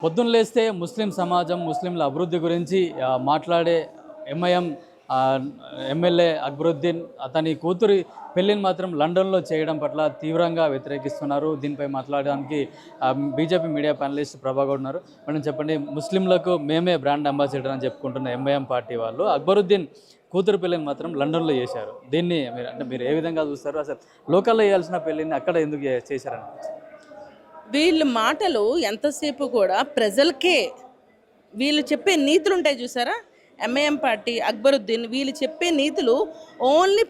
పొద్దున్న లేస్తే ముస్లిం సమాజం ముస్లింల అభివృద్ధి గురించి మాట్లాడే ఎంఐఎం ఎమ్మెల్యే అక్బరుద్దీన్ అతని కూతురి పెళ్లిని మాత్రం లండన్లో చేయడం పట్ల తీవ్రంగా వ్యతిరేకిస్తున్నారు. దీనిపై మాట్లాడడానికి బీజేపీ మీడియా ప్యానలిస్ట్ ప్రభాగౌడ్ ఉన్నారు. మనం చెప్పండి, ముస్లింలకు మేమే బ్రాండ్ అంబాసిడర్ అని చెప్పుకుంటున్న ఎంఐఎం పార్టీ వాళ్ళు అక్బరుద్దీన్ కూతురు పెళ్లిని మాత్రం లండన్లో చేశారు. దీన్ని మీరు ఏ విధంగా చూస్తారు? అసలు లోకల్లో చేయాల్సిన పెళ్లిని అక్కడ ఎందుకు చేశారని? వీళ్ళ మాటలు ఎంతసేపు కూడా ప్రజలకే, వీళ్ళు చెప్పే నీతులు ఉంటాయి చూసారా, ఎంఐఎం పార్టీ అక్బరుద్దీన్ వీళ్ళు చెప్పే నీతులు ఓన్లీ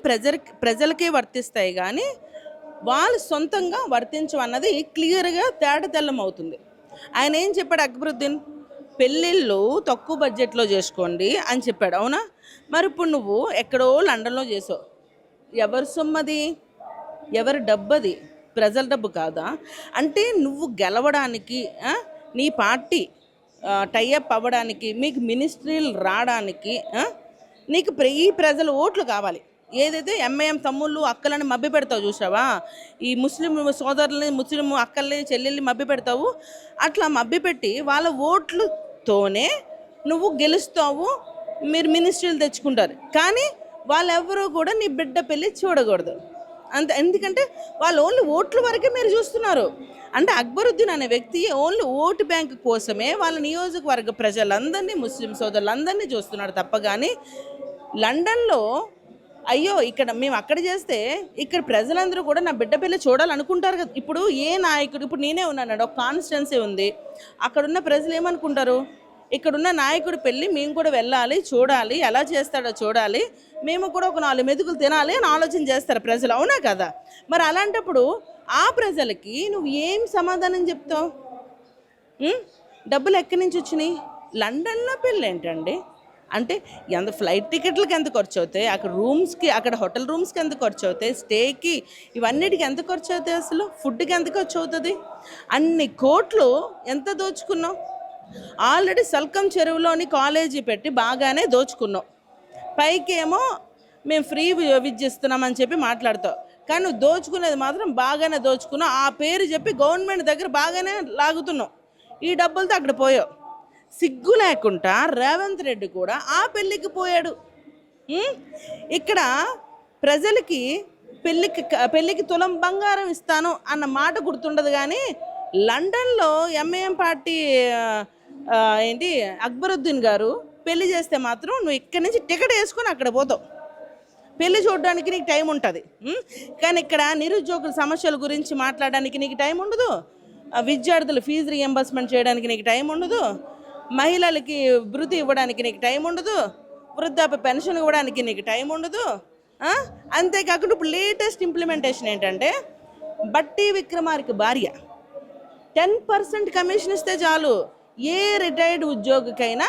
ప్రజలకే వర్తిస్తాయి, కానీ వాళ్ళు సొంతంగా వర్తించవన్నది క్లియర్గా తేటతెల్లం అవుతుంది. ఆయన ఏం చెప్పాడు అక్బరుద్దీన్? పెళ్ళిళ్ళు తక్కువ బడ్జెట్లో చేసుకోండి అని చెప్పాడు, అవునా? మరి ఇప్పుడు నువ్వు ఎక్కడో లండన్లో చేసావు, ఎవరి సొమ్మది, ఎవరి డబ్బది? ప్రజల డబ్బు కాదా? అంటే నువ్వు గెలవడానికి, నీ పార్టీ టైఅప్ అవ్వడానికి, మీకు మినిస్ట్రీలు రావడానికి నీకు ఈ ప్రజల ఓట్లు కావాలి. ఏదైతే ఎంఐఎం తమ్ముళ్ళు అక్కలని మభ్య పెడతావు చూసావా, ఈ ముస్లిం సోదరులని, ముస్లిం అక్కల్ని చెల్లెల్ని మభ్య పెడతావు, అట్లా మభ్యపెట్టి వాళ్ళ ఓట్లతోనే నువ్వు గెలుస్తావు, మీరు మినిస్ట్రీలు తెచ్చుకుంటారు. కానీ వాళ్ళెవరూ కూడా నీ బిడ్డ పెళ్ళి చూడకూడదు అంత. ఎందుకంటే వాళ్ళు ఓన్లీ ఓట్ల వరకే మీరు చూస్తున్నారు. అంటే అక్బరుద్దీన్ అనే వ్యక్తి ఓన్లీ ఓటు బ్యాంక్ కోసమే వాళ్ళ నియోజకవర్గ ప్రజలందరినీ, ముస్లిం సోదరులందరినీ చూస్తున్నాడు తప్ప, కానీ లండన్లో అయ్యో ఇక్కడ మేము అక్కడ చేస్తే ఇక్కడ ప్రజలందరూ కూడా నా బిడ్డ పెళ్ళి చూడాలనుకుంటారు కదా. ఇప్పుడు ఏ నాయకుడు, ఇప్పుడు నేనే ఉన్నాను, ఒక కాన్స్టిట్యున్సీ ఉంది, అక్కడున్న ప్రజలు ఏమనుకుంటారు, ఇక్కడున్న నాయకుడి పెళ్ళి మేము కూడా వెళ్ళాలి, చూడాలి, ఎలా చేస్తాడో చూడాలి, మేము కూడా ఒక 4 మెతుకులు తినాలి అని ఆలోచన చేస్తారు ప్రజలు, అవునా కదా? మరి అలాంటప్పుడు ఆ ప్రజలకి నువ్వు ఏం సమాధానం చెప్తావు? డబ్బులు ఎక్కడి నుంచి వచ్చినాయి? లండన్లో పెళ్ళి ఏంటండి? అంటే ఎంత ఫ్లైట్ టికెట్లకి ఎంత ఖర్చు అవుతాయి, అక్కడ రూమ్స్కి, అక్కడ హోటల్ రూమ్స్కి ఎంత ఖర్చు అవుతాయి, స్టేకి, ఇవన్నిటికి ఎంత ఖర్చు అవుతాయి, అసలు ఫుడ్కి ఎంత ఖర్చు అవుతుంది? అన్ని కోట్లు ఎంత దోచుకున్నావు? ఆల్రెడీ సల్కం చెరువులోని కాలేజీ పెట్టి బాగానే దోచుకున్నావు, పైకి ఏమో మేము ఫ్రీ విద్య ఇస్తున్నామని చెప్పి మాట్లాడతావు, కానీ నువ్వు దోచుకునేది మాత్రం బాగానే దోచుకున్నావు. ఆ పేరు చెప్పి గవర్నమెంట్ దగ్గర బాగానే లాగుతున్నావు, ఈ డబ్బులతో అక్కడ పోయావు. సిగ్గు లేకుండా రేవంత్ రెడ్డి కూడా ఆ పెళ్ళికి పోయాడు. ఇక్కడ ప్రజలకి పెళ్ళికి తులం బంగారం ఇస్తాను అన్న మాట గుర్తుండదు, కానీ లండన్లో ఎంఐఎం పార్టీ అక్బరుద్దీన్ గారు పెళ్లి చేస్తే మాత్రం నువ్వు ఇక్కడి నుంచి టికెట్ వేసుకొని అక్కడ పోతావు, పెళ్లి చూడడానికి నీకు టైం ఉంటుంది. కానీ ఇక్కడ నిరుద్యోగుల సమస్యల గురించి మాట్లాడడానికి నీకు టైం ఉండదు, విద్యార్థులు ఫీజు రియంబర్స్మెంట్ చేయడానికి నీకు టైం ఉండదు, మహిళలకి వృత్తి ఇవ్వడానికి నీకు టైం ఉండదు, వృద్ధాప్య పెన్షన్ ఇవ్వడానికి నీకు టైం ఉండదు. అంతేకాకుండా ఇప్పుడు లేటెస్ట్ ఇంప్లిమెంటేషన్ ఏంటంటే, బట్టి విక్రమార్క భార్య 10% కమిషన్ ఇస్తే చాలు, ఏ రిటైర్డ్ ఉద్యోగికైనా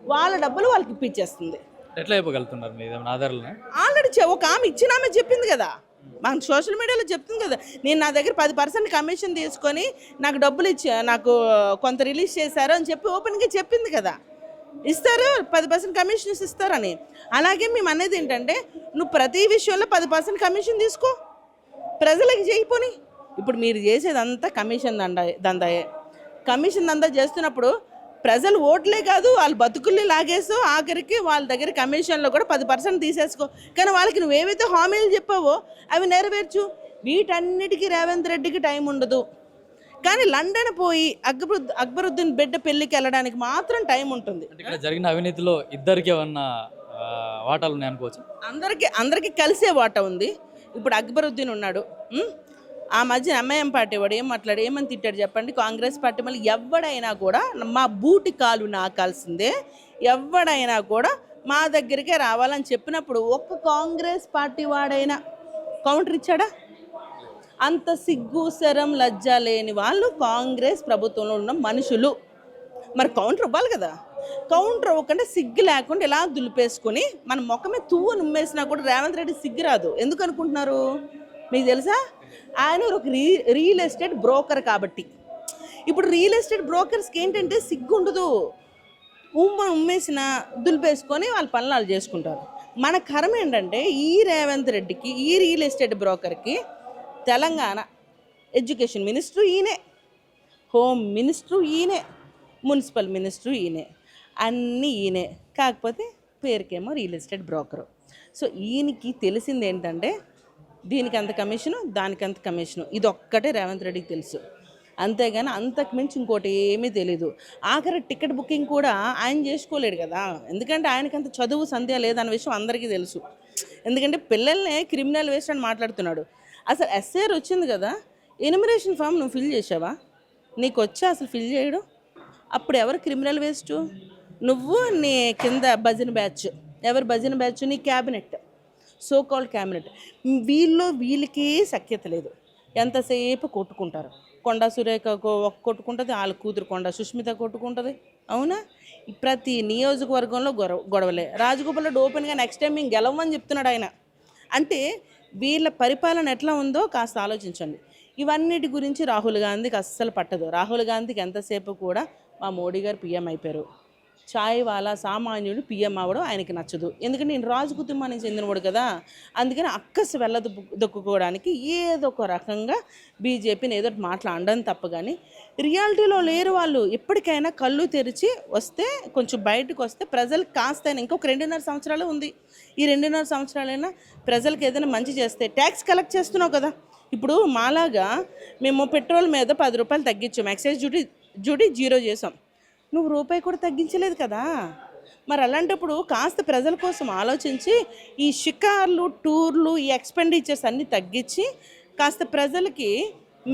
వాళ్ళ డబ్బులు వాళ్ళకి ఇప్పించేస్తుంది. ఎట్లా చెప్పగలుగుతున్నారు మీ ఆధారాలు? ఆల్రెడీ ఒక ఆమె ఇచ్చిన ఆమె చెప్పింది కదా, మన సోషల్ మీడియాలో చెప్తుంది కదా, నేను నా దగ్గర 10% కమిషన్ తీసుకొని నాకు డబ్బులు నాకు కొంత రిలీజ్ చేశారు అని చెప్పి ఓపెన్గా చెప్పింది కదా, ఇస్తారు 10% కమిషన్స్ ఇస్తారని. అలాగే మేము అనేది ఏంటంటే, నువ్వు ప్రతి విషయంలో 10% కమిషన్ తీసుకో, ప్రజలకి చేయిపోని. ఇప్పుడు మీరు చేసేదంతా కమిషన్ దందాయే. కమిషన్ దందా చేస్తున్నప్పుడు ప్రజలు ఓట్లే కాదు, వాళ్ళు బతుకుల్ని లాగేసు, ఆఖరికి వాళ్ళ దగ్గర కమిషన్లో కూడా 10% తీసేసుకో, కానీ వాళ్ళకి నువ్వు ఏవైతే హామీలు చెప్పావో అవి నెరవేర్చు. వీటన్నిటికీ రేవంత్ రెడ్డికి టైం ఉండదు, కానీ లండన్ పోయి అక్బరుద్దీన్ బిడ్డ పెళ్ళికి వెళ్ళడానికి మాత్రం టైం ఉంటుంది. ఇక్కడ జరిగిన అవినీతిలో ఇద్దరికి ఏమన్నా వాటాలు ఉన్నాయి అనుకోవచ్చు? అందరికీ కలిసే వాటా ఉంది. ఇప్పుడు అక్బరుద్దీన్ ఉన్నాడు, ఆ మధ్య ఎంఐఎం పార్టీ వాడు ఏమని తిట్టాడు చెప్పండి? కాంగ్రెస్ పార్టీ మళ్ళీ ఎవడైనా కూడా మా బూటి కాలు నాకాల్సిందే, ఎవడైనా కూడా మా దగ్గరికే రావాలని చెప్పినప్పుడు ఒక్క కాంగ్రెస్ పార్టీ వాడైనా కౌంటర్ ఇచ్చాడా? అంత సిగ్గు శరం లజ్జ లేని వాళ్ళు కాంగ్రెస్ ప్రభుత్వంలో ఉన్న మనుషులు. మరి కౌంటర్ ఇవ్వాలి కదా, కౌంటర్ ఇవ్వకుండా సిగ్గు లేకుండా ఇలా దులిపేసుకొని మన ముఖమే తువ్వు నుమ్మేసినా కూడా రేవంత్ రెడ్డి సిగ్గు రాదు. ఎందుకు అనుకుంటున్నారు మీకు తెలుసా? ఆయన ఒక రియల్ ఎస్టేట్ బ్రోకర్ కాబట్టి. ఇప్పుడు రియల్ ఎస్టేట్ బ్రోకర్స్కి ఏంటంటే సిగ్గు ఉండదు, ఉమ్మేసిన దులిపేసుకొని వాళ్ళ పనులు వాళ్ళు చేసుకుంటారు. మన కర్మ ఏంటంటే, ఈ రేవంత్ రెడ్డికి, ఈ రియల్ ఎస్టేట్ బ్రోకర్కి తెలంగాణ ఎడ్యుకేషన్ మినిస్టర్ ఈయనే, హోమ్ మినిస్టర్ ఈయనే, మున్సిపల్ మినిస్టర్ ఈయనే, అన్నీ ఈయనే. కాకపోతే పేరుకేమో రియల్ ఎస్టేట్ బ్రోకరు. సో ఈయనకి తెలిసింది ఏంటంటే దీనికి అంత కమిషను, దానికి అంత కమిషను, ఇది ఒక్కటే రేవంత్ రెడ్డికి తెలుసు. అంతేగాని అంతకు మించి ఇంకోటి ఏమీ తెలీదు. ఆఖరి టికెట్ బుకింగ్ కూడా ఆయన చేసుకోలేడు కదా, ఎందుకంటే ఆయనకంత చదువు సంధ్య లేదన్న విషయం అందరికీ తెలుసు. ఎందుకంటే పిల్లల్నే క్రిమినల్ వేస్ట్ అని మాట్లాడుతున్నాడు. అసలు ఎస్ఐఆర్ వచ్చింది కదా, ఎనిమిరేషన్ ఫామ్ నువ్వు ఫిల్ చేసావా? నీకు వచ్చా అసలు ఫిల్ చేయడం? అప్పుడు ఎవరు క్రిమినల్ వేస్ట్? నువ్వు నీ కింద భజన బ్యాచ్. ఎవరు భజన బ్యాచ్? నీ క్యాబినెట్, సో కాల్డ్ క్యాబినెట్. వీళ్ళకి సఖ్యత లేదు, ఎంతసేపు కొట్టుకుంటారు. కొండా సురేఖ కొట్టుకుంటుంది, వాళ్ళ కూతురు కొండా సుష్మిత కొట్టుకుంటుంది. అవునా? ప్రతి నియోజకవర్గంలో గొడవలే. రాజగోపాల్ రెడ్డి ఓపెన్గా నెక్స్ట్ టైం మేము గెలవమని చెప్తున్నాడు ఆయన. అంటే వీళ్ళ పరిపాలన ఎట్లా ఉందో కాస్త ఆలోచించండి. ఇవన్నిటి గురించి రాహుల్ గాంధీకి అస్సలు పట్టదు. రాహుల్ గాంధీకి ఎంతసేపు కూడా మా మోడీ గారు పీఎం అయిపోయారు, చాయ్ వాలా సామాన్యుడు పీఎం అవ్వడం ఆయనకి నచ్చదు. ఎందుకంటే నేను రాజు కుటుంబానికి చెందినవాడు కదా, అందుకని అక్కసి దొక్కుకోవడానికి ఏదో ఒక రకంగా బీజేపీని ఏదో మాట్లాడడం తప్ప కానీ రియాలిటీలో లేరు వాళ్ళు. ఎప్పటికైనా కళ్ళు తెరిచి వస్తే, కొంచెం బయటకు వస్తే ప్రజలకు కాస్త ఇంకొక 2.5 సంవత్సరాలు ఉంది. ఈ 2.5 సంవత్సరాలైనా ప్రజలకు ఏదైనా మంచి చేస్తే, ట్యాక్స్ కలెక్ట్ చేస్తున్నావు కదా. ఇప్పుడు మాలాగా మేము పెట్రోల్ మీద 10 రూపాయలు తగ్గించాం, ఎక్సైజ్ డ్యూటీ 0 చేసాం. నువ్వు రూపాయి కూడా తగ్గించలేదు కదా. మరి అలాంటప్పుడు కాస్త ప్రజల కోసం ఆలోచించి ఈ షికార్లు, టూర్లు, ఈ ఎక్స్పెండిచర్స్ అన్నీ తగ్గించి కాస్త ప్రజలకి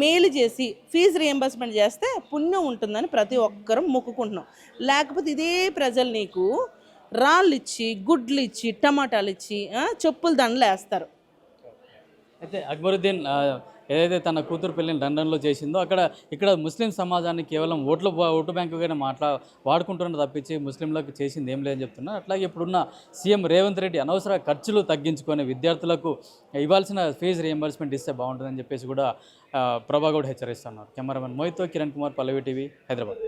మేలు చేసి ఫీజు రియంబర్స్మెంట్ చేస్తే పుణ్యం ఉంటుందని ప్రతి ఒక్కరం మొక్కుకుంటున్నాం. లేకపోతే ఇదే ప్రజలు నీకు రాళ్ళు ఇచ్చి, గుడ్లు ఇచ్చి, టమాటాలు ఇచ్చి, చెప్పులు దండలు వేస్తారు. అయితే అక్బరుద్దీన్ ఏదైతే తన కూతురు పెళ్ళిని లండన్లో చేసిందో ఇక్కడ ముస్లిం సమాజాన్ని కేవలం ఓటు బ్యాంకుగానే వాడుకుంటున్న తప్పించి ముస్లింలకు చేసింది ఏం లేదని చెప్తున్నారు. అట్లాగే ఇప్పుడున్న సీఎం రేవంత్ రెడ్డి అనవసర ఖర్చులు తగ్గించుకొని విద్యార్థులకు ఇవ్వాల్సిన ఫీజు రియంబర్స్మెంట్ ఇస్తే బాగుంటుందని చెప్పేసి కూడా ప్రభాగౌడ్ హెచ్చరిస్తున్నారు. కెమెరామెన్ మోహిత్తో కిరణ్ కుమార్, పల్లవి టీవీ, హైదరాబాద్.